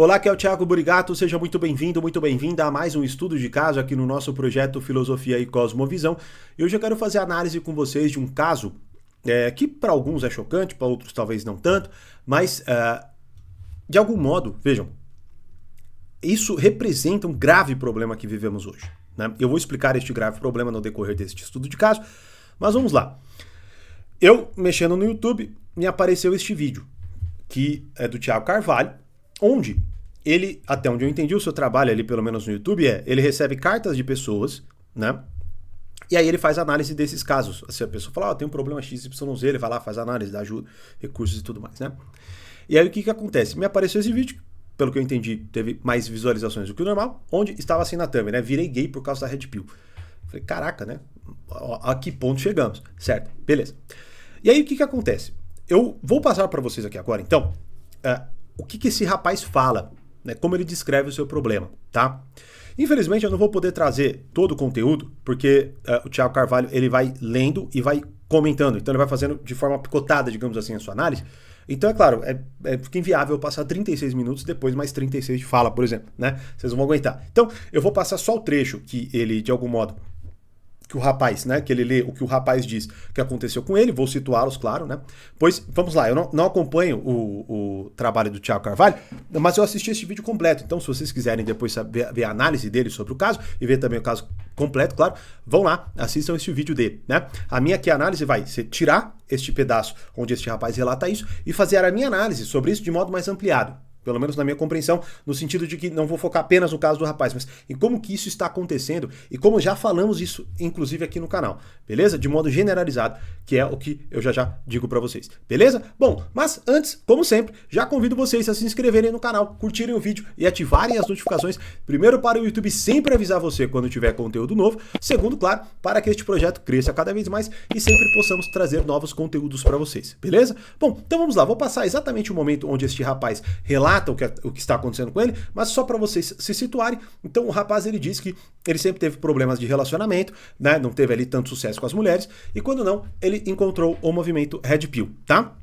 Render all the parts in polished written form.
Olá, aqui é o Thiago Burigato, seja muito bem-vindo, muito bem-vinda a mais um estudo de caso aqui no nosso projeto Filosofia e Cosmovisão. E hoje eu quero fazer análise com vocês de um caso que para alguns é chocante, para outros talvez não tanto, mas de algum modo, vejam, isso representa um grave problema que vivemos hoje, né? Eu vou explicar este grave problema no decorrer deste estudo de caso, mas vamos lá. Eu, mexendo no YouTube, me apareceu este vídeo, que é do Thiago Carvalho, onde ele, até onde eu entendi o seu trabalho ali, pelo menos no YouTube, ele recebe cartas de pessoas, né? E aí ele faz análise desses casos. Se a pessoa fala, tem um problema XYZ, ele vai lá, faz análise, dá ajuda, recursos e tudo mais, né? E aí o que acontece? Me apareceu esse vídeo, pelo que eu entendi, teve mais visualizações do que o normal, onde estava assim na thumb, né? Virei gay por causa da Red Pill. Falei, caraca, né? A que ponto chegamos, certo? Beleza. E aí o que acontece? Eu vou passar para vocês aqui agora, então, o que esse rapaz fala, né? Como ele descreve o seu problema, tá? Infelizmente eu não vou poder trazer todo o conteúdo, porque o Thiago Carvalho ele vai lendo e vai comentando, então ele vai fazendo de forma picotada, digamos assim, a sua análise. Então é claro, fica inviável eu passar 36 minutos depois mais 36 de fala, por exemplo, né? Vocês não vão aguentar. Então eu vou passar só o trecho que ele, de algum modo, que o rapaz, né, que ele lê o que o rapaz diz que aconteceu com ele, vou situá-los, claro, né? Pois, vamos lá, eu não acompanho o trabalho do Thiago Carvalho, mas eu assisti esse vídeo completo, então se vocês quiserem depois ver a análise dele sobre o caso e ver também o caso completo, claro, vão lá, assistam esse vídeo dele, né? A minha aqui análise vai ser tirar este pedaço onde este rapaz relata isso e fazer a minha análise sobre isso de modo mais ampliado. Pelo menos na minha compreensão, no sentido de que não vou focar apenas no caso do rapaz, mas em como que isso está acontecendo e como já falamos isso, inclusive aqui no canal, beleza? De modo generalizado, que é o que eu já digo pra vocês, beleza? Bom, mas antes, como sempre, já convido vocês a se inscreverem no canal, curtirem o vídeo e ativarem as notificações, primeiro para o YouTube sempre avisar você quando tiver conteúdo novo, segundo, claro, para que este projeto cresça cada vez mais e sempre possamos trazer novos conteúdos para vocês, beleza? Bom, então vamos lá, vou passar exatamente o momento onde este rapaz relata o que está acontecendo com ele, mas só para vocês se situarem. Então o rapaz ele diz que ele sempre teve problemas de relacionamento, né? Não teve ali tanto sucesso com as mulheres, e quando não, ele encontrou o movimento Red Pill, tá?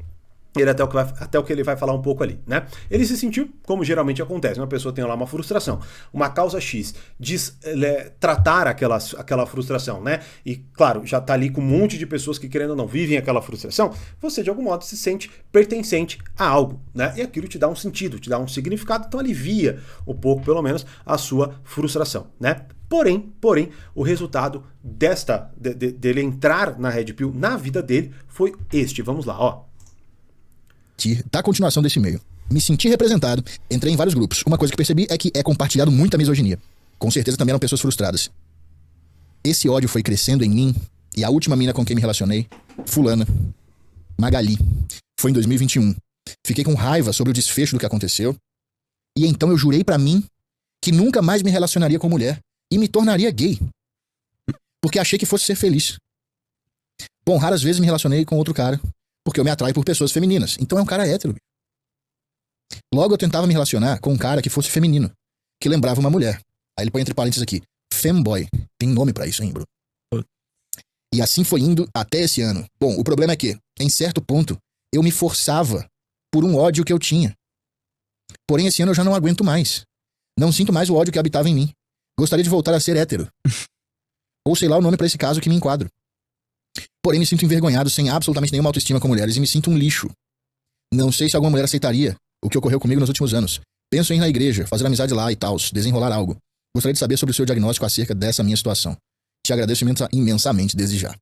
Ele até o que ele vai falar um pouco ali, né? Ele se sentiu, como geralmente acontece, uma pessoa tem lá uma frustração, uma causa X, diz tratar aquela frustração, né? E claro, já tá ali com um monte de pessoas que querendo ou não vivem aquela frustração, você de algum modo se sente pertencente a algo, né? E aquilo te dá um sentido, te dá um significado, então alivia um pouco, pelo menos, a sua frustração, né? Porém, o resultado dele entrar na Red Pill na vida dele foi este. Vamos lá, ó. Da continuação desse e-mail. Me senti representado, entrei em vários grupos. Uma coisa que percebi é que é compartilhado muita misoginia. Com certeza também eram pessoas frustradas. Esse ódio foi crescendo em mim, e a última mina com quem me relacionei, fulana, Magali, foi em 2021. Fiquei com raiva sobre o desfecho do que aconteceu, e então eu jurei pra mim que nunca mais me relacionaria com mulher e me tornaria gay. Porque achei que fosse ser feliz. Bom, raras vezes me relacionei com outro cara, porque eu me atraio por pessoas femininas. Então é um cara hétero. Logo eu tentava me relacionar com um cara que fosse feminino, que lembrava uma mulher. Aí ele põe entre parênteses aqui, femboy. Tem nome pra isso, hein, bro? E assim foi indo até esse ano. Bom, o problema é que, em certo ponto, eu me forçava por um ódio que eu tinha. Porém, esse ano eu já não aguento mais. Não sinto mais o ódio que habitava em mim. Gostaria de voltar a ser hétero. Ou sei lá o nome pra esse caso que me enquadro. Porém, me sinto envergonhado, sem absolutamente nenhuma autoestima com mulheres, e me sinto um lixo. Não sei se alguma mulher aceitaria o que ocorreu comigo nos últimos anos. Penso em ir na igreja, fazer amizade lá e tals, desenrolar algo. Gostaria de saber sobre o seu diagnóstico acerca dessa minha situação. Te agradeço imensamente desde já.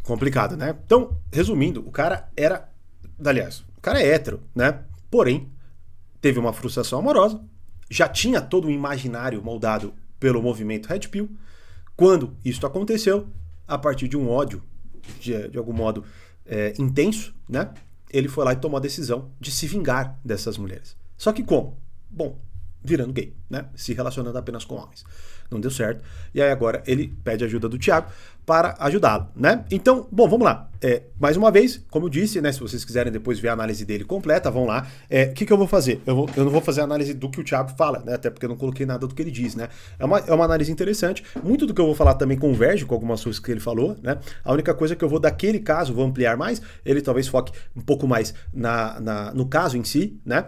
Complicado, né? Então, resumindo, o cara é hétero, né? Porém, teve uma frustração amorosa, já tinha todo um imaginário moldado pelo movimento Red Pill. Quando isso aconteceu, a partir de um ódio, de algum modo intenso, né? Ele foi lá e tomou a decisão de se vingar dessas mulheres. Só que como? Bom, virando gay, né? Se relacionando apenas com homens. Não deu certo. E aí agora ele pede ajuda do Thiago para ajudá-lo, né? Então, bom, vamos lá. Mais uma vez, como eu disse, né? Se vocês quiserem depois ver a análise dele completa, vão lá. O que eu vou fazer? Eu não vou fazer a análise do que o Thiago fala, né? Até porque eu não coloquei nada do que ele diz, né? É uma análise interessante. Muito do que eu vou falar também converge com algumas coisas que ele falou, né? A única coisa que eu vou daquele caso, vou ampliar mais, ele talvez foque um pouco mais no caso em si, né?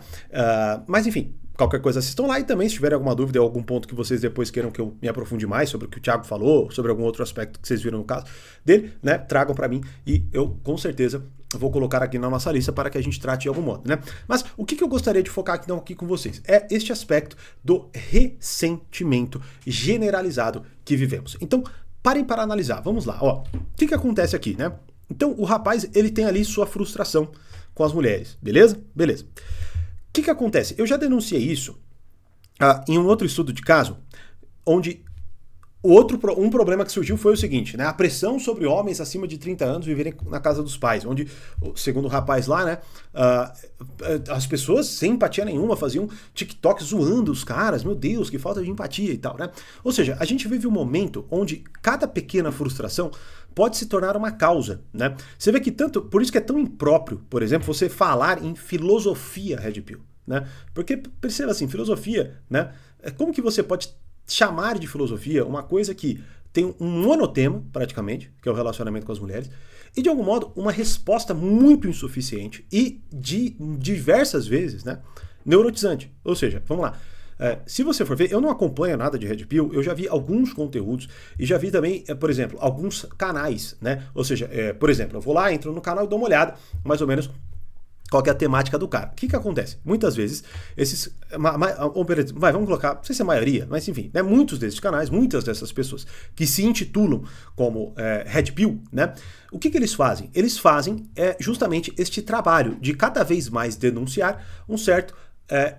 Mas enfim, qualquer coisa assistam lá, e também se tiverem alguma dúvida ou algum ponto que vocês depois queiram que eu me aprofunde mais sobre o que o Thiago falou, sobre algum outro aspecto que vocês viram no caso dele, né, tragam para mim e eu com certeza vou colocar aqui na nossa lista para que a gente trate de algum modo, né? Mas o que eu gostaria de focar aqui com vocês é este aspecto do ressentimento generalizado que vivemos. Então, parem para analisar. Vamos lá, ó. O que acontece aqui, né? Então, o rapaz, ele tem ali sua frustração com as mulheres, beleza? Beleza. O que acontece? Eu já denunciei isso em um outro estudo de caso, onde um problema que surgiu foi o seguinte, né? A pressão sobre homens acima de 30 anos viverem na casa dos pais, onde, segundo o rapaz lá, né, as pessoas sem empatia nenhuma faziam TikTok zoando os caras, meu Deus, que falta de empatia e tal, né? Ou seja, a gente vive um momento onde cada pequena frustração pode se tornar uma causa, né? Você vê que por isso que é tão impróprio, por exemplo, você falar em filosofia Red Pill, né? Porque, perceba assim, filosofia, né? Como que você pode chamar de filosofia uma coisa que tem um monotema, praticamente, que é o relacionamento com as mulheres, e de algum modo uma resposta muito insuficiente e de diversas vezes, né, neurotizante. Ou seja, vamos lá. Se você for ver, eu não acompanho nada de Red Pill, eu já vi alguns conteúdos e já vi também, por exemplo, alguns canais, né? Ou seja, por exemplo, eu vou lá, entro no canal e dou uma olhada, mais ou menos, qual que é a temática do cara. O que acontece? Muitas vezes, vamos colocar, não sei se é a maioria, mas enfim, né, muitos desses canais, muitas dessas pessoas que se intitulam como Red Pill, né, o que eles fazem? Eles fazem justamente este trabalho de cada vez mais denunciar um certo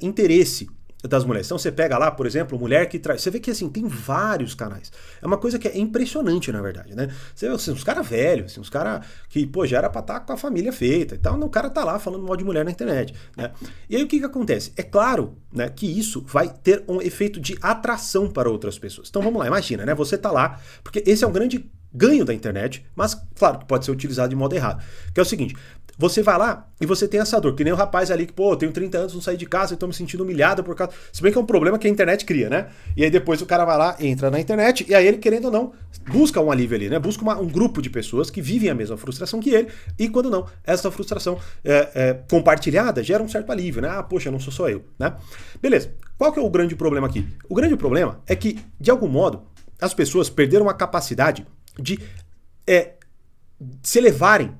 interesse das mulheres. Então você pega lá, por exemplo, mulher que traz... Você vê que assim, tem vários canais. É uma coisa que é impressionante, na verdade, né? Você vê assim, uns caras velhos, assim, uns caras que, pô, já era pra estar com a família feita e tal, o cara tá lá falando mal de mulher na internet, né? E aí o que acontece? É claro, né, que isso vai ter um efeito de atração para outras pessoas. Então vamos lá, imagina, né? Você tá lá, porque esse é um grande ganho da internet, mas claro que pode ser utilizado de modo errado. Que é o seguinte, você vai lá e você tem essa dor, que nem o rapaz ali que, pô, eu tenho 30 anos, não saí de casa e tô me sentindo humilhado por causa... Se bem que é um problema que a internet cria, né? E aí depois o cara vai lá, entra na internet e aí ele, querendo ou não, busca um alívio ali, né? Busca um grupo de pessoas que vivem a mesma frustração que ele e quando não, essa frustração compartilhada gera um certo alívio, né? Ah, poxa, não sou só eu, né? Beleza. Qual que é o grande problema aqui? O grande problema é que, de algum modo, as pessoas perderam a capacidade de se elevarem.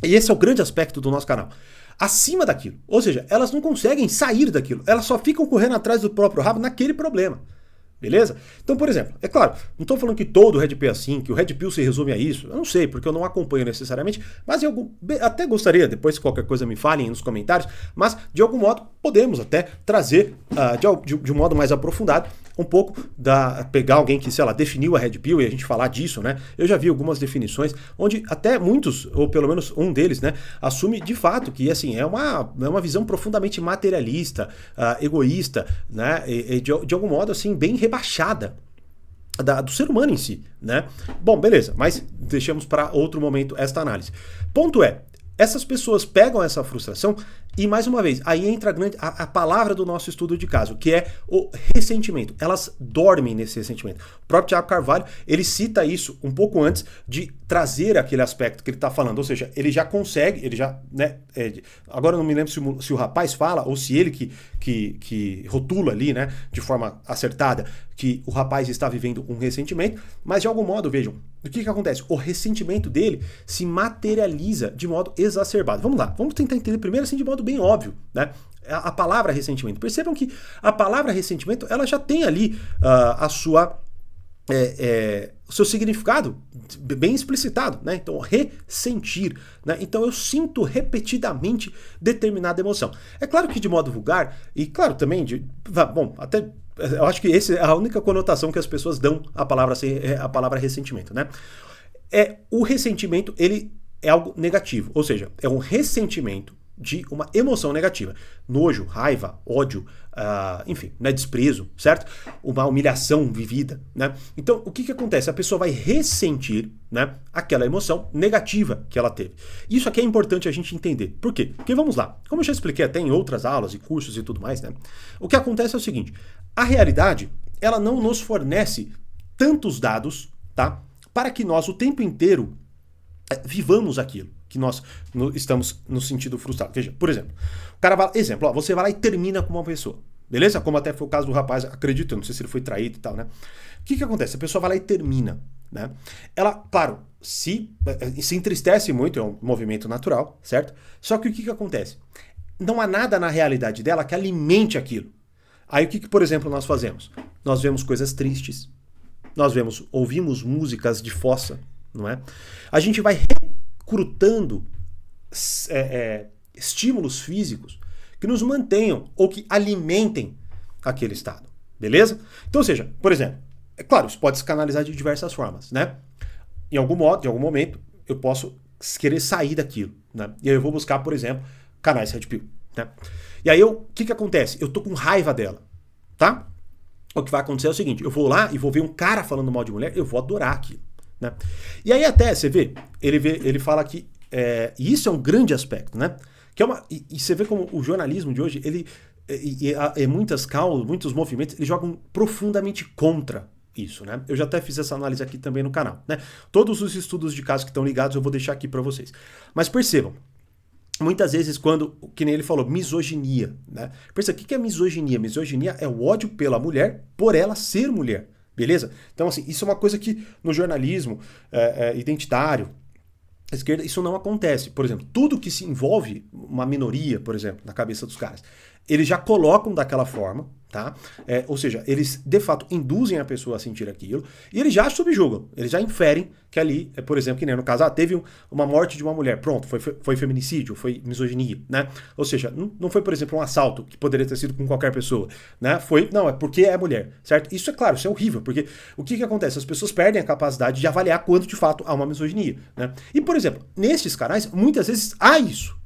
E esse é o grande aspecto do nosso canal. Acima daquilo. Ou seja, elas não conseguem sair daquilo. Elas só ficam correndo atrás do próprio rabo naquele problema. Beleza? Então, por exemplo, é claro, não estou falando que todo Red Pill é assim, que o Red Pill se resume a isso. Eu não sei, porque eu não acompanho necessariamente, mas eu até gostaria, depois se qualquer coisa me falem nos comentários, mas de algum modo podemos até trazer de um modo mais aprofundado um pouco pegar alguém que, sei lá, definiu a Red Pill e a gente falar disso, né? Eu já vi algumas definições onde até muitos, ou pelo menos um deles, né, assume de fato que, assim, é uma visão profundamente materialista, egoísta, né, e de algum modo, assim, bem rebaixada do ser humano em si, né? Bom, beleza, mas deixamos para outro momento esta análise. Ponto é, essas pessoas pegam essa frustração e, mais uma vez, aí entra a palavra do nosso estudo de caso, que é o ressentimento. Elas dormem nesse ressentimento. O próprio Thiago Carvalho, ele cita isso um pouco antes de trazer aquele aspecto que ele está falando. Ou seja, ele já consegue, né, agora eu não me lembro se o rapaz fala ou se ele que rotula ali, né, de forma acertada, que o rapaz está vivendo um ressentimento, mas de algum modo, vejam, o que acontece? O ressentimento dele se materializa de modo exacerbado. Vamos lá, vamos tentar entender primeiro assim de modo bem óbvio, né? A palavra ressentimento. Percebam que a palavra ressentimento, ela já tem ali o seu significado bem explicitado, né? Então, ressentir, né? Então, eu sinto repetidamente determinada emoção. É claro que de modo vulgar, e claro também, até eu acho que essa é a única conotação que as pessoas dão à palavra ressentimento, né? O ressentimento, ele é algo negativo, ou seja, é um ressentimento de uma emoção negativa. Nojo, raiva, ódio, enfim, né, desprezo, certo? Uma humilhação vivida, né? Então, o que acontece? A pessoa vai ressentir, né, aquela emoção negativa que ela teve. Isso aqui é importante a gente entender. Por quê? Porque vamos lá, como eu já expliquei até em outras aulas e cursos e tudo mais, né? O que acontece é o seguinte, a realidade, ela não nos fornece tantos dados, tá? Para que nós o tempo inteiro vivamos aquilo que nós estamos no sentido frustrado. Veja, por exemplo, o cara vai, exemplo, ó, você vai lá e termina com uma pessoa, beleza? Como até foi o caso do rapaz, acredito, não sei se ele foi traído e tal, né? O que acontece? A pessoa vai lá e termina, né? Ela, claro, se entristece muito, é um movimento natural, certo? Só que o que acontece? Não há nada na realidade dela que alimente aquilo. Aí o que, por exemplo, nós fazemos? Nós vemos coisas tristes, ouvimos músicas de fossa, não é? A gente vai recrutando estímulos físicos que nos mantenham ou que alimentem aquele estado, beleza? Então, ou seja, por exemplo, é claro, isso pode se canalizar de diversas formas, né? Em algum modo, em algum momento, eu posso querer sair daquilo, né? E aí eu vou buscar, por exemplo, canais Red Pill, né? E aí o que acontece? Eu tô com raiva dela, tá? O que vai acontecer é o seguinte, eu vou lá e vou ver um cara falando mal de mulher, eu vou adorar aquilo, né? E aí até, você vê, ele fala que, e isso é um grande aspecto, né? Que é e você vê como o jornalismo de hoje, ele, muitos movimentos, eles jogam profundamente contra isso, né? Eu já até fiz essa análise aqui também no canal, né? Todos os estudos de casos que estão ligados eu vou deixar aqui para vocês. Mas percebam, muitas vezes quando, que nem ele falou, misoginia, né? Pensa, o que é misoginia? Misoginia é o ódio pela mulher por ela ser mulher, beleza? Então, assim, isso é uma coisa que no jornalismo identitário, esquerda, isso não acontece. Por exemplo, tudo que se envolve uma minoria, por exemplo, na cabeça dos caras, eles já colocam daquela forma, tá? Ou seja, eles de fato induzem a pessoa a sentir aquilo e eles já subjugam, eles já inferem que ali, por exemplo, que nem no caso, teve uma morte de uma mulher, pronto, foi feminicídio, foi misoginia, né? Ou seja, não foi, por exemplo, um assalto que poderia ter sido com qualquer pessoa, né? Não, é porque é mulher, certo? Isso é claro, isso é horrível, porque o que acontece? As pessoas perdem a capacidade de avaliar quando de fato há uma misoginia, né? E, por exemplo, nesses canais, muitas vezes há isso,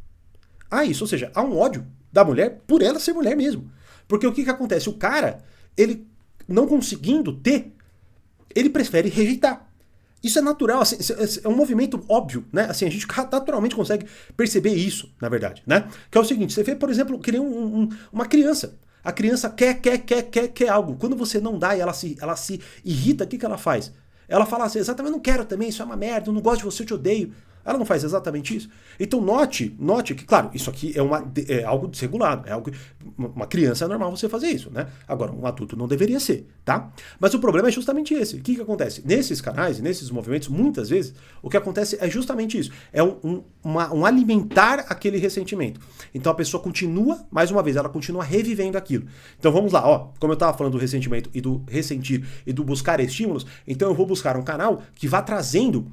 ou seja, há um ódio da mulher por ela ser mulher mesmo. Porque o que acontece? O cara, ele não conseguindo ter, ele prefere rejeitar. Isso é natural, assim, é um movimento óbvio, né? Assim, a gente naturalmente consegue perceber isso, na verdade, né? Que é o seguinte, você vê, por exemplo, que nem uma criança. A criança quer algo. Quando você não dá e ela se irrita, o que ela faz? Ela fala assim, exatamente, eu não quero também, isso é uma merda, eu não gosto de você, eu te odeio. Ela não faz exatamente isso? Então note que, claro, isso aqui é algo desregulado, é algo uma criança é normal você fazer isso, né? Agora, um adulto não deveria ser, tá? Mas o problema é justamente esse. O que acontece? Nesses canais, nesses movimentos, muitas vezes, o que acontece é justamente isso. É um alimentar aquele ressentimento. Então a pessoa continua, mais uma vez, ela continua revivendo aquilo. Então vamos lá, ó, como eu estava falando do ressentimento e do ressentir e do buscar estímulos, então eu vou buscar um canal que vá trazendo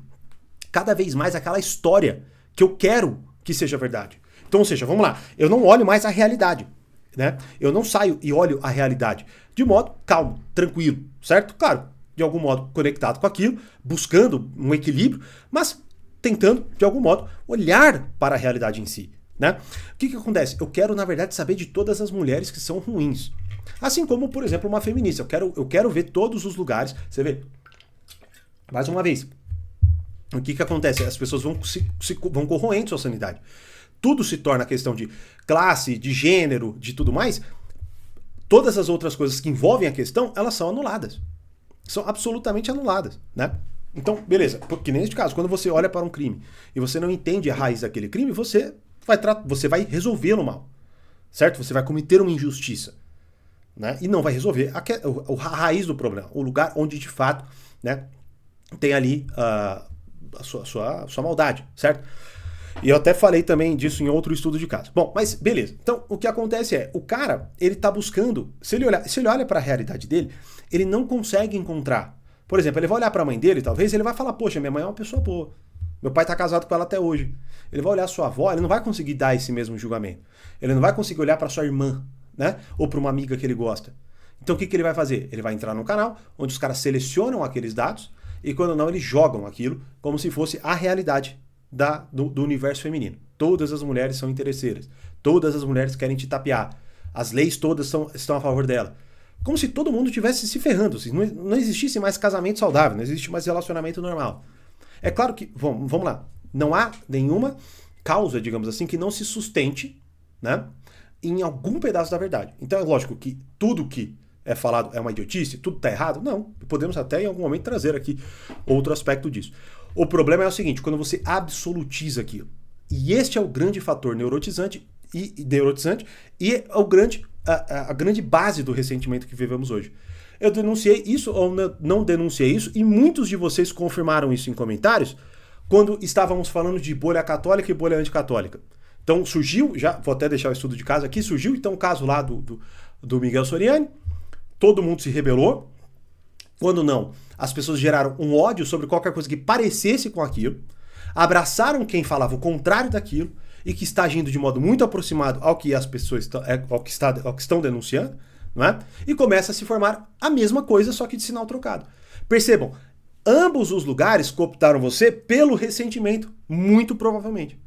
cada vez mais aquela história que eu quero que seja verdade. Então, ou seja, vamos lá, eu não olho mais a realidade, né? Eu não saio e olho a realidade de modo calmo, tranquilo, certo? Claro, de algum modo conectado com aquilo, buscando um equilíbrio, mas tentando, de algum modo, olhar para a realidade em si, né? O que acontece? Eu quero, na verdade, saber de todas as mulheres que são ruins. Assim como, por exemplo, uma feminista. Eu quero ver todos os lugares. Você vê? Mais uma vez, o que acontece? As pessoas vão corroendo sua sanidade. Tudo se torna questão de classe, de gênero, de tudo mais. Todas as outras coisas que envolvem a questão, elas são anuladas. São absolutamente anuladas, né? Então, beleza. Porque neste caso, quando você olha para um crime e você não entende a raiz daquele crime, você vai resolvê-lo mal, certo? Você vai cometer uma injustiça, né? E não vai resolver a raiz do problema, o lugar onde de fato, né, tem ali a sua maldade, certo? E eu até falei também disso em outro estudo de caso. Bom, mas beleza. Então, o que acontece é, o cara, ele tá buscando, se ele olha para a realidade dele, ele não consegue encontrar. Por exemplo, ele vai olhar para a mãe dele, talvez, ele vai falar, poxa, minha mãe é uma pessoa boa. Meu pai tá casado com ela até hoje. Ele vai olhar a sua avó, ele não vai conseguir dar esse mesmo julgamento. Ele não vai conseguir olhar para sua irmã, né? Ou para uma amiga que ele gosta. Então, o que ele vai fazer? Ele vai entrar num canal onde os caras selecionam aqueles dados e quando não, eles jogam aquilo como se fosse a realidade do universo feminino. Todas as mulheres são interesseiras. Todas as mulheres querem te tapear. As leis todas estão a favor dela. Como se todo mundo estivesse se ferrando. Se não existisse mais casamento saudável, não existe mais relacionamento normal. É claro que, vamos lá, não há nenhuma causa, digamos assim, que não se sustente, né, em algum pedaço da verdade. Então é lógico que tudo que é falado é uma idiotice, tudo está errado? Não. Podemos até em algum momento trazer aqui outro aspecto disso. O problema é o seguinte, quando você absolutiza aquilo. E este é o grande fator neurotizante e é a grande base do ressentimento que vivemos hoje. Eu denunciei isso ou não denunciei isso, e muitos de vocês confirmaram isso em comentários quando estávamos falando de bolha católica e bolha anticatólica. Então surgiu, já vou até deixar o estudo de caso aqui, surgiu então o caso lá do Miguel Soriani, todo mundo se rebelou, quando não, as pessoas geraram um ódio sobre qualquer coisa que parecesse com aquilo, abraçaram quem falava o contrário daquilo e que está agindo de modo muito aproximado ao que as pessoas ao que estão denunciando, não é? E começa a se formar a mesma coisa, só que de sinal trocado. Percebam, ambos os lugares cooptaram você pelo ressentimento, muito provavelmente.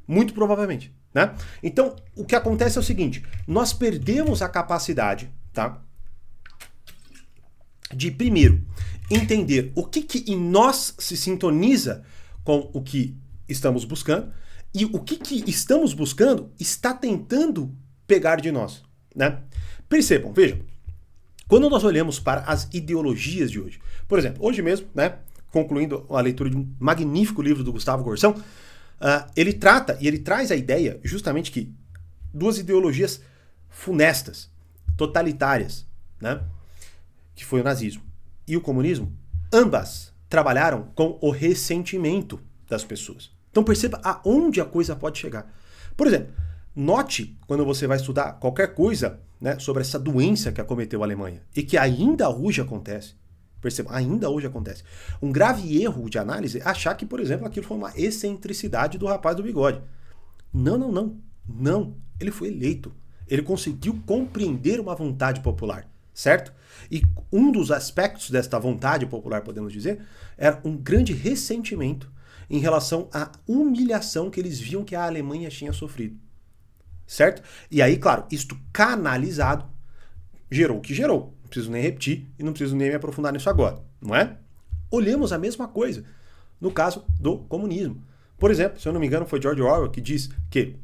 Muito provavelmente, né? Então, o que acontece é o seguinte, nós perdemos a capacidade, tá? De, primeiro, entender o que em nós se sintoniza com o que estamos buscando e o que estamos buscando está tentando pegar de nós, né? Percebam, vejam, quando nós olhamos para as ideologias de hoje, por exemplo, hoje mesmo, né, concluindo a leitura de um magnífico livro do Gustavo Gorsão, ele trata e ele traz a ideia justamente que duas ideologias funestas, totalitárias, né, que foi o nazismo e o comunismo, ambas trabalharam com o ressentimento das pessoas. Então perceba aonde a coisa pode chegar. Por exemplo, note quando você vai estudar qualquer coisa, né, sobre essa doença que acometeu a Alemanha e que ainda hoje acontece. Perceba, ainda hoje acontece. Um grave erro de análise é achar que, por exemplo, aquilo foi uma excentricidade do rapaz do bigode. Não. Ele foi eleito. Ele conseguiu compreender uma vontade popular, certo? E um dos aspectos desta vontade popular, podemos dizer, era um grande ressentimento em relação à humilhação que eles viam que a Alemanha tinha sofrido. Certo? E aí, claro, isto canalizado gerou o que gerou. Não preciso nem repetir e não preciso nem me aprofundar nisso agora, não é? Olhemos a mesma coisa no caso do comunismo. Por exemplo, se eu não me engano, foi George Orwell que diz que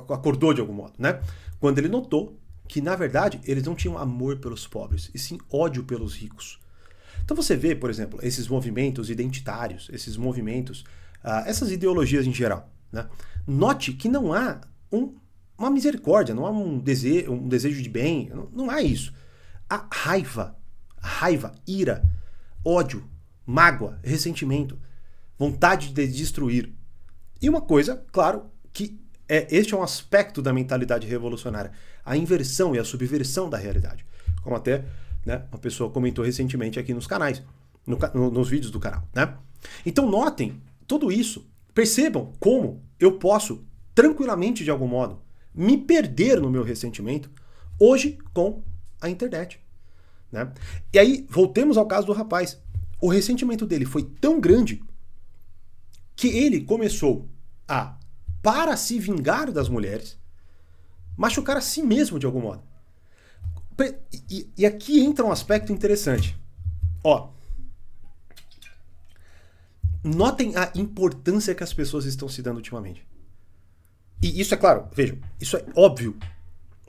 acordou de algum modo, né? Quando ele notou que, na verdade, eles não tinham amor pelos pobres, e sim ódio pelos ricos. Então você vê, por exemplo, esses movimentos identitários, esses movimentos, essas ideologias em geral, né? Note que não há uma misericórdia, não há um desejo de bem, não há isso. Há raiva, ira, ódio, mágoa, ressentimento, vontade de destruir. E uma coisa, claro, que este é um aspecto da mentalidade revolucionária, a inversão e a subversão da realidade. Como até, né, uma pessoa comentou recentemente aqui nos canais, nos vídeos do canal, né? Então notem tudo isso. Percebam como eu posso, tranquilamente de algum modo, me perder no meu ressentimento hoje com a internet, né? E aí, voltemos ao caso do rapaz. O ressentimento dele foi tão grande que ele começou a, para se vingar das mulheres, machucar a si mesmo de algum modo. E aqui entra um aspecto interessante. Ó, notem a importância que as pessoas estão se dando ultimamente. E isso é claro, vejam, isso é óbvio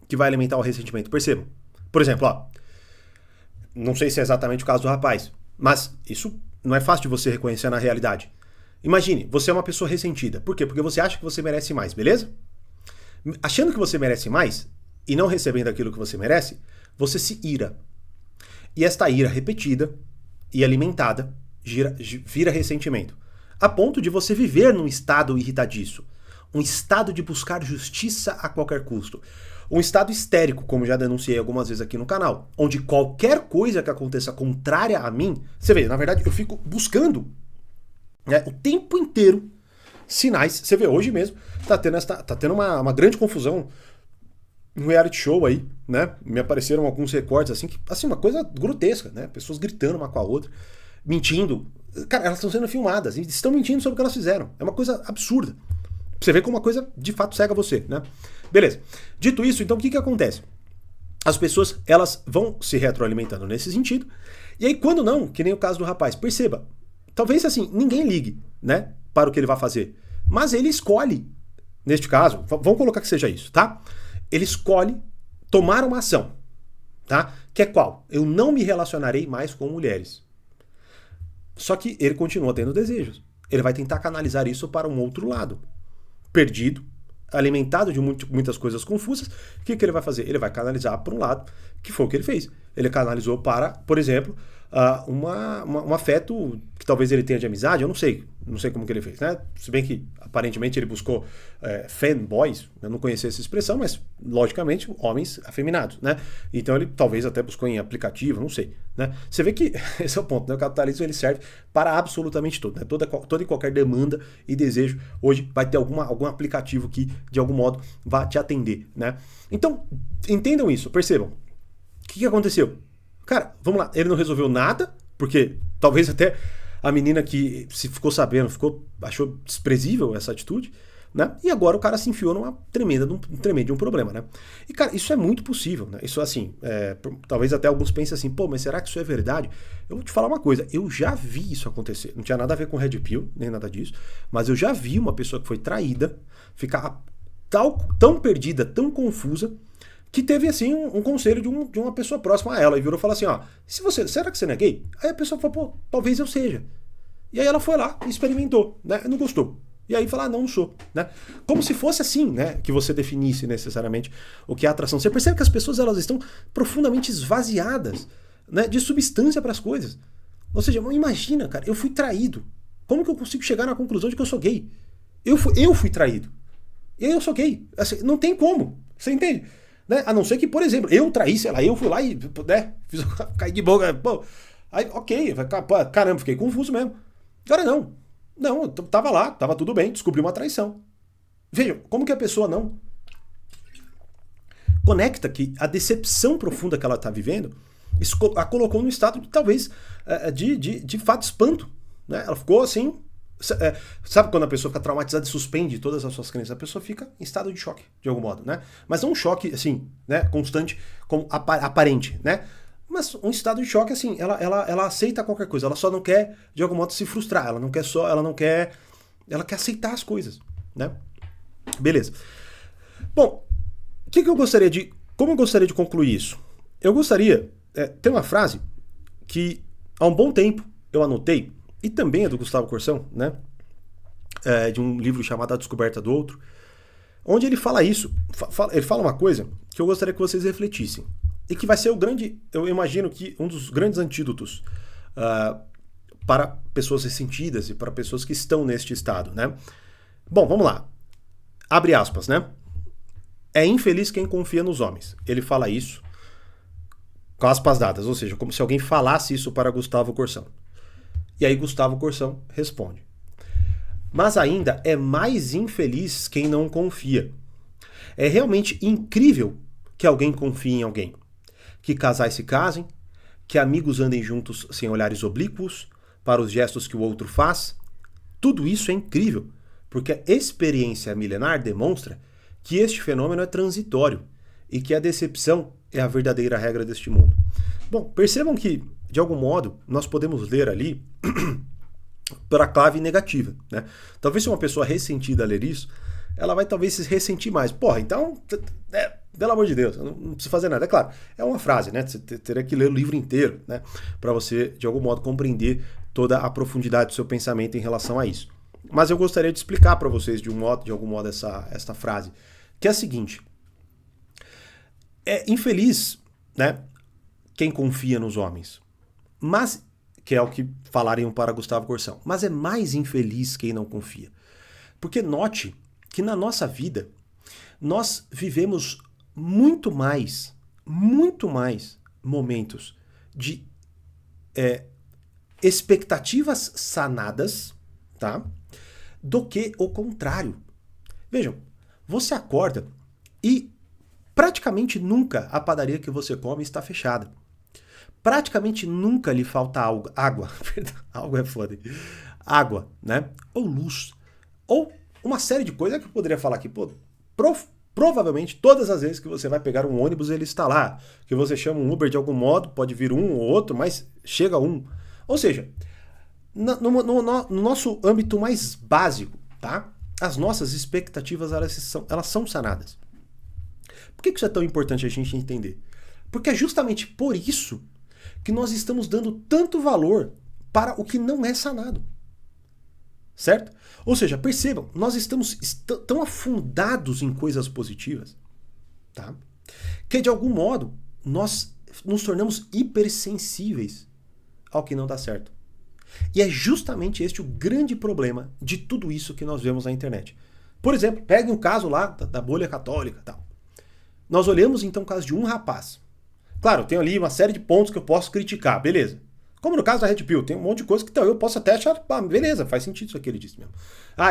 que vai alimentar o ressentimento. Percebam. Por exemplo, ó, não sei se é exatamente o caso do rapaz, mas isso não é fácil de você reconhecer na realidade. Imagine, você é uma pessoa ressentida. Por quê? Porque você acha que você merece mais, beleza? Achando que você merece mais e não recebendo aquilo que você merece, você se ira. E esta ira repetida e alimentada vira ressentimento. A ponto de você viver num estado irritadiço. Um estado de buscar justiça a qualquer custo. Um estado histérico, como já denunciei algumas vezes aqui no canal. Onde qualquer coisa que aconteça contrária a mim... Você vê, na verdade, eu fico buscando, né, o tempo inteiro sinais. Você vê, hoje mesmo tá tendo uma grande confusão no reality show aí, né? Me apareceram alguns recortes assim, uma coisa grotesca, né? Pessoas gritando uma com a outra, mentindo Cara, elas estão sendo filmadas e estão mentindo sobre o que elas fizeram. É uma coisa absurda. Você vê como uma coisa de fato cega você, né? Beleza. Dito isso, então o que acontece? As pessoas, elas vão se retroalimentando nesse sentido. E aí, quando não, que nem o caso do rapaz, perceba, talvez assim, ninguém ligue, né, para o que ele vai fazer. Mas ele escolhe, neste caso, vamos colocar que seja isso, tá? Ele escolhe tomar uma ação, tá? Que é qual? Eu não me relacionarei mais com mulheres. Só que ele continua tendo desejos. Ele vai tentar canalizar isso para um outro lado. Perdido, alimentado de muitas coisas confusas, o que ele vai fazer? Ele vai canalizar para um lado, que foi o que ele fez. Ele canalizou para, por exemplo, um afeto que talvez ele tenha de amizade, eu não sei como que ele fez, né? Se bem que aparentemente ele buscou fanboys, eu não conhecia essa expressão, mas logicamente homens afeminados, né? Então ele talvez até buscou em aplicativo, não sei, né? Você vê que esse é o ponto, né? O capitalismo ele serve para absolutamente tudo, né? Toda e qualquer demanda e desejo hoje vai ter algum aplicativo que de algum modo vai te atender, né? Então entendam isso, percebam. O que aconteceu? Cara, vamos lá, ele não resolveu nada, porque talvez até a menina que se ficou sabendo, achou desprezível essa atitude, né? E agora o cara se enfiou num tremendo problema, né? E cara, isso é muito possível, né? Isso assim, talvez até alguns pensem assim, pô, mas será que isso é verdade? Eu vou te falar uma coisa, eu já vi isso acontecer, não tinha nada a ver com Red Pill, nem nada disso, mas eu já vi uma pessoa que foi traída ficar tão perdida, tão confusa, que teve, assim, um conselho de uma pessoa próxima a ela, e virou e falou assim, ó, será que você não é gay? Aí a pessoa falou, pô, talvez eu seja. E aí ela foi lá e experimentou, né, não gostou. E aí fala, não sou, né? Como se fosse assim, né, que você definisse necessariamente o que é atração. Você percebe que as pessoas, elas estão profundamente esvaziadas, né, de substância para as coisas. Ou seja, imagina, cara, eu fui traído. Como que eu consigo chegar na conclusão de que eu sou gay? Eu fui traído. E aí eu sou gay. Assim, não tem como, você entende? Né? A não ser que, por exemplo, eu traí, sei lá, eu fui lá e, né, caí de boca, pô, aí, ok, caramba, fiquei confuso mesmo. Agora não, eu tava lá, tava tudo bem, descobri uma traição. Vejam, como que a pessoa não conecta que a decepção profunda que ela tá vivendo a colocou num estado, talvez, de fato espanto, né? Ela ficou assim. Sabe quando a pessoa fica traumatizada e suspende todas as suas crenças? A pessoa fica em estado de choque, de algum modo, né? Mas não um choque, assim, né, constante, como aparente, né? Mas um estado de choque, assim, ela aceita qualquer coisa, ela só não quer, de algum modo, se frustrar, ela quer aceitar as coisas, né? Beleza. Bom, como eu gostaria de concluir isso? Eu gostaria, tem uma frase que há um bom tempo eu anotei, e também é do Gustavo Corsão, né? De um livro chamado A Descoberta do Outro, onde ele fala isso, ele fala uma coisa que eu gostaria que vocês refletissem, e que vai ser eu imagino que um dos grandes antídotos para pessoas ressentidas e para pessoas que estão neste estado, né? Bom, vamos lá. Abre aspas, né? É infeliz quem confia nos homens. Ele fala isso com aspas dadas, ou seja, como se alguém falasse isso para Gustavo Corsão. E aí Gustavo Corsão responde: mas ainda é mais infeliz quem não confia. É realmente incrível que alguém confie em alguém. Que casais se casem, que amigos andem juntos sem olhares oblíquos para os gestos que o outro faz. Tudo isso é incrível, porque a experiência milenar demonstra que este fenômeno é transitório e que a decepção é a verdadeira regra deste mundo. Bom, percebam que, de algum modo, nós podemos ler ali pela clave negativa, né? Talvez se uma pessoa ressentida ler isso, ela vai talvez se ressentir mais. Porra, então, pelo amor de Deus, não precisa fazer nada. É claro, é uma frase, né? Você teria que ler o livro inteiro, né? Para você, de algum modo, compreender toda a profundidade do seu pensamento em relação a isso. Mas eu gostaria de explicar para vocês, de algum modo, essa frase, que é a seguinte: é infeliz, né, quem confia nos homens, mas, que é o que falariam para Gustavo Corsão, mas é mais infeliz quem não confia. Porque note que na nossa vida nós vivemos muito mais momentos de expectativas sanadas, tá, do que o contrário. Vejam, você acorda e praticamente nunca a padaria que você come está fechada. praticamente nunca lhe falta água, água é foda, água, né? Ou luz, ou uma série de coisas que eu poderia falar aqui, pô, provavelmente todas as vezes que você vai pegar um ônibus ele está lá, que você chama um Uber de algum modo, pode vir um ou outro, mas chega um. Ou seja, no nosso âmbito mais básico, tá? As nossas expectativas elas são sanadas. Por que isso é tão importante a gente entender? Porque é justamente por isso que nós estamos dando tanto valor para o que não é sanado. Certo? Ou seja, percebam, nós estamos tão afundados em coisas positivas, tá? Que de algum modo nós nos tornamos hipersensíveis ao que não dá certo. E é justamente este o grande problema de tudo isso que nós vemos na internet. Por exemplo, pegue um caso lá da bolha católica e tal. Nós olhamos então o caso de um rapaz. Claro, tem ali uma série de pontos que eu posso criticar, beleza. Como no caso da Red Pill, tem um monte de coisa que eu posso até achar, beleza, faz sentido isso que ele disse mesmo.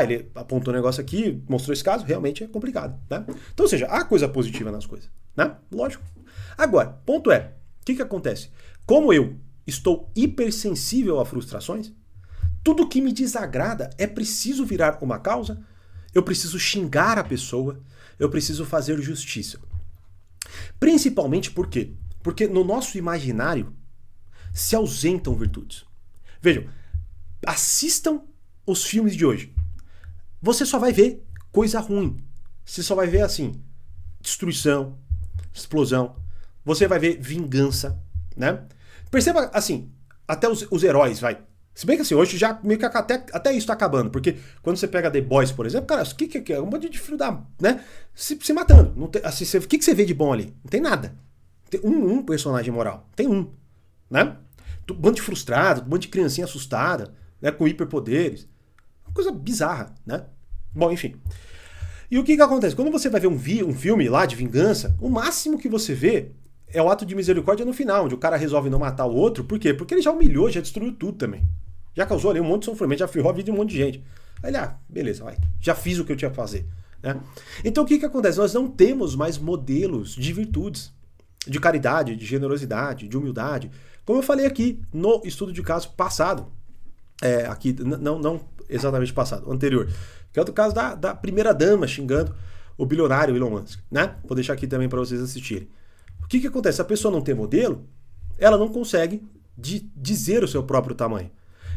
Ele apontou um negócio aqui, mostrou esse caso, realmente é complicado, né? Então, ou seja, há coisa positiva nas coisas, né? Lógico. Agora, ponto é, o que acontece? Como eu estou hipersensível a frustrações, tudo que me desagrada é preciso virar uma causa, eu preciso xingar a pessoa, eu preciso fazer justiça. Principalmente por quê? Porque no nosso imaginário se ausentam virtudes. Vejam, assistam os filmes de hoje. Você só vai ver coisa ruim. Você só vai ver assim, destruição, explosão. Você vai ver vingança, né? Perceba assim, até os heróis, vai. Se bem que assim, hoje já meio que até isso tá acabando, porque quando você pega The Boys, por exemplo, cara, o que é? Um monte de filho da, né? Se matando. Não tem, assim, o que você vê de bom ali? Não tem nada. Tem um personagem moral. Tem um, né? Um bando de frustrado, um bando de criancinha assustada, né, com hiperpoderes. Uma coisa bizarra, né? Bom, enfim. E o que acontece? Quando você vai ver um filme lá de vingança, o máximo que você vê é o ato de misericórdia no final, onde o cara resolve não matar o outro. Por quê? Porque ele já humilhou, já destruiu tudo também. Já causou ali um monte de sofrimento, já ferrou a vida de um monte de gente. Aí ele, beleza, vai. Já fiz o que eu tinha que fazer. Né? Então o que acontece? Nós não temos mais modelos de virtudes, de caridade, de generosidade, de humildade. Como eu falei aqui no estudo de caso passado, aqui não exatamente passado, anterior, que é o do caso da primeira dama xingando o bilionário Elon Musk, né? Vou deixar aqui também para vocês assistirem. O que acontece? Se a pessoa não tem modelo, ela não consegue dizer o seu próprio tamanho.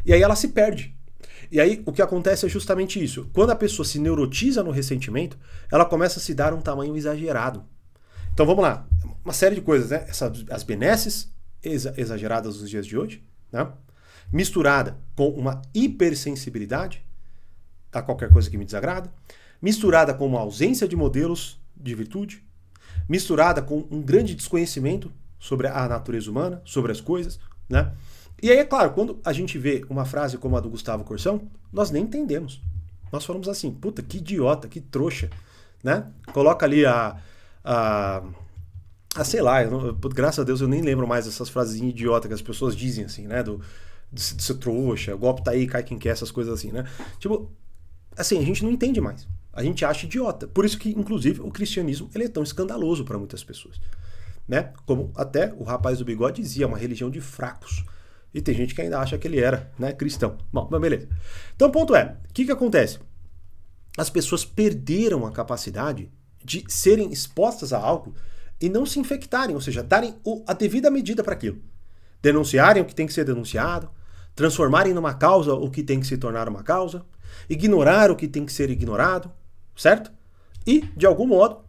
E aí ela se perde. E aí o que acontece é justamente isso. Quando a pessoa se neurotiza no ressentimento, ela começa a se dar um tamanho exagerado. Então vamos lá, uma série de coisas, né? As benesses exageradas nos dias de hoje, né? Misturada com uma hipersensibilidade a qualquer coisa que me desagrada, misturada com uma ausência de modelos de virtude, misturada com um grande desconhecimento sobre a natureza humana, sobre as coisas, né? E aí, é claro, quando a gente vê uma frase como a do Gustavo Corsão, nós nem entendemos. Nós falamos assim, puta, que idiota, que trouxa, né? Coloca ali sei lá, graças a Deus eu nem lembro mais dessas frases idiotas que as pessoas dizem assim, né? De ser trouxa, o golpe tá aí, cai quem quer, essas coisas assim, né? Tipo, assim, a gente não entende mais. A gente acha idiota. Por isso que, inclusive, o cristianismo ele é tão escandaloso para muitas pessoas, né? Como até o rapaz do bigode dizia, uma religião de fracos. E tem gente que ainda acha que ele era, né, cristão. Bom, mas beleza. Então o ponto é, o que acontece? As pessoas perderam a capacidade de serem expostas a algo e não se infectarem, ou seja, darem a devida medida para aquilo. Denunciarem o que tem que ser denunciado, transformarem numa causa o que tem que se tornar uma causa, ignorar o que tem que ser ignorado, certo? E, de algum modo,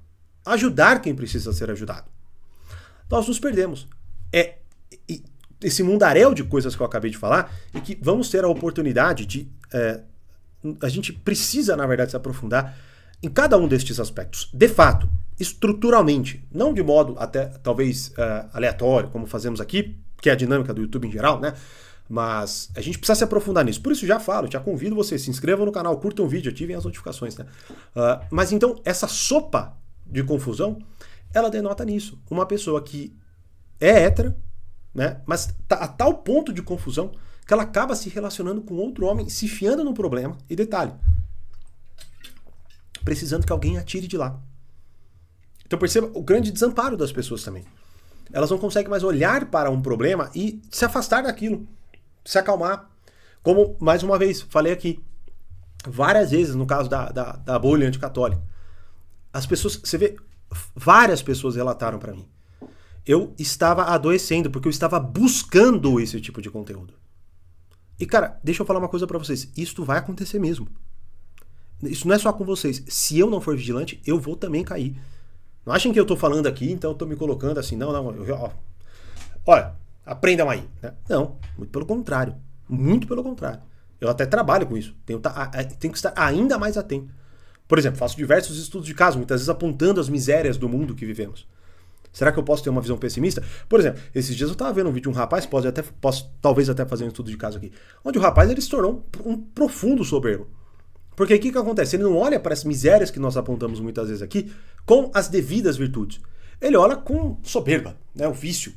ajudar quem precisa ser ajudado. Nós nos perdemos. Esse mundaréu de coisas que eu acabei de falar e que vamos ter a oportunidade de... a gente precisa, na verdade, se aprofundar em cada um destes aspectos. De fato, estruturalmente, não de modo até talvez aleatório, como fazemos aqui, que é a dinâmica do YouTube em geral, né? Mas a gente precisa se aprofundar nisso. Por isso já falo, já convido vocês, se inscrevam no canal, curtam o vídeo, ativem as notificações, né? Mas então, essa sopa de confusão, ela denota nisso. Uma pessoa que é hétera, né? Mas tá a tal ponto de confusão que ela acaba se relacionando com outro homem, se enfiando no problema, e detalhe, precisando que alguém atire de lá. Então perceba o grande desamparo das pessoas também. Elas não conseguem mais olhar para um problema e se afastar daquilo, se acalmar. Como, mais uma vez, falei aqui, várias vezes no caso da bolha anticatólica. As pessoas, você vê, várias pessoas relataram para mim. Eu estava adoecendo porque eu estava buscando esse tipo de conteúdo. E cara, deixa eu falar uma coisa para vocês, isso vai acontecer mesmo. Isso não é só com vocês. Se eu não for vigilante, eu vou também cair. Não achem que eu tô falando aqui, então eu tô me colocando assim, não, olha, aprendam aí. Né? Não, muito pelo contrário. Muito pelo contrário. Eu até trabalho com isso. Tenho que estar ainda mais atento. Por exemplo, faço diversos estudos de caso, muitas vezes apontando as misérias do mundo que vivemos. Será que eu posso ter uma visão pessimista? Por exemplo, esses dias eu estava vendo um vídeo de um rapaz, posso talvez até fazer um estudo de caso aqui, onde o rapaz ele se tornou um profundo soberbo. Porque o que acontece? Ele não olha para as misérias que nós apontamos muitas vezes aqui com as devidas virtudes. Ele olha com soberba, né? O vício,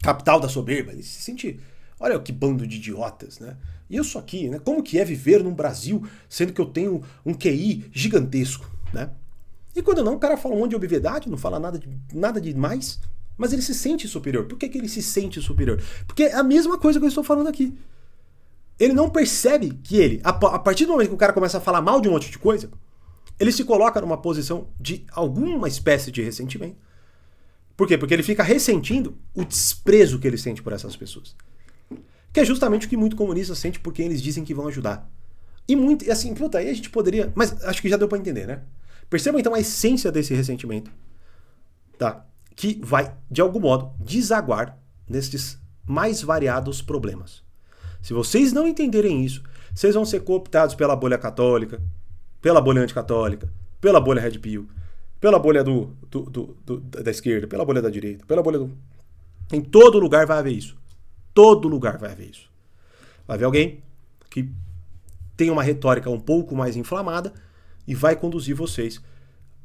capital da soberba. Ele se sente, olha que bando de idiotas, né? E isso aqui, né? Como que é viver no Brasil sendo que eu tenho um QI gigantesco, né? E quando não, o cara fala um monte de obviedade, não fala nada de mais, mas ele se sente superior. Por que ele se sente superior? Porque é a mesma coisa que eu estou falando aqui. Ele não percebe que ele, a partir do momento que o cara começa a falar mal de um monte de coisa, ele se coloca numa posição de alguma espécie de ressentimento. Por quê? Porque ele fica ressentindo o desprezo que ele sente por essas pessoas. Que é justamente o que muito comunista sente por quem eles dizem que vão ajudar. E assim, puta, aí a gente poderia... Mas acho que já deu pra entender, né? Percebam então a essência desse ressentimento, tá? Que vai, de algum modo, desaguar nestes mais variados problemas. Se vocês não entenderem isso, vocês vão ser cooptados pela bolha católica, pela bolha anticatólica, pela bolha Red Pill, pela bolha da esquerda, pela bolha da direita, pela bolha do... Em todo lugar vai haver isso. Todo lugar vai haver isso. Vai haver alguém que tem uma retórica um pouco mais inflamada e vai conduzir vocês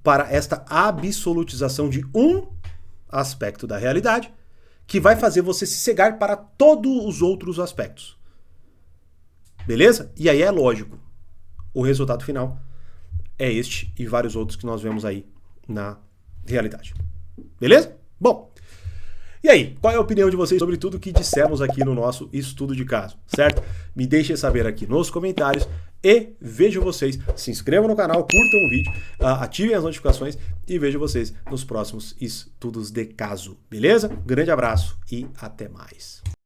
para esta absolutização de um aspecto da realidade que vai fazer você se cegar para todos os outros aspectos. Beleza? E aí é lógico. O resultado final é este e vários outros que nós vemos aí na realidade. Beleza? Bom, e aí, qual é a opinião de vocês sobre tudo que dissemos aqui no nosso estudo de caso, certo? Me deixem saber aqui nos comentários e vejo vocês. Se inscrevam no canal, curtam o vídeo, ativem as notificações e vejo vocês nos próximos estudos de caso, beleza? Grande abraço e até mais.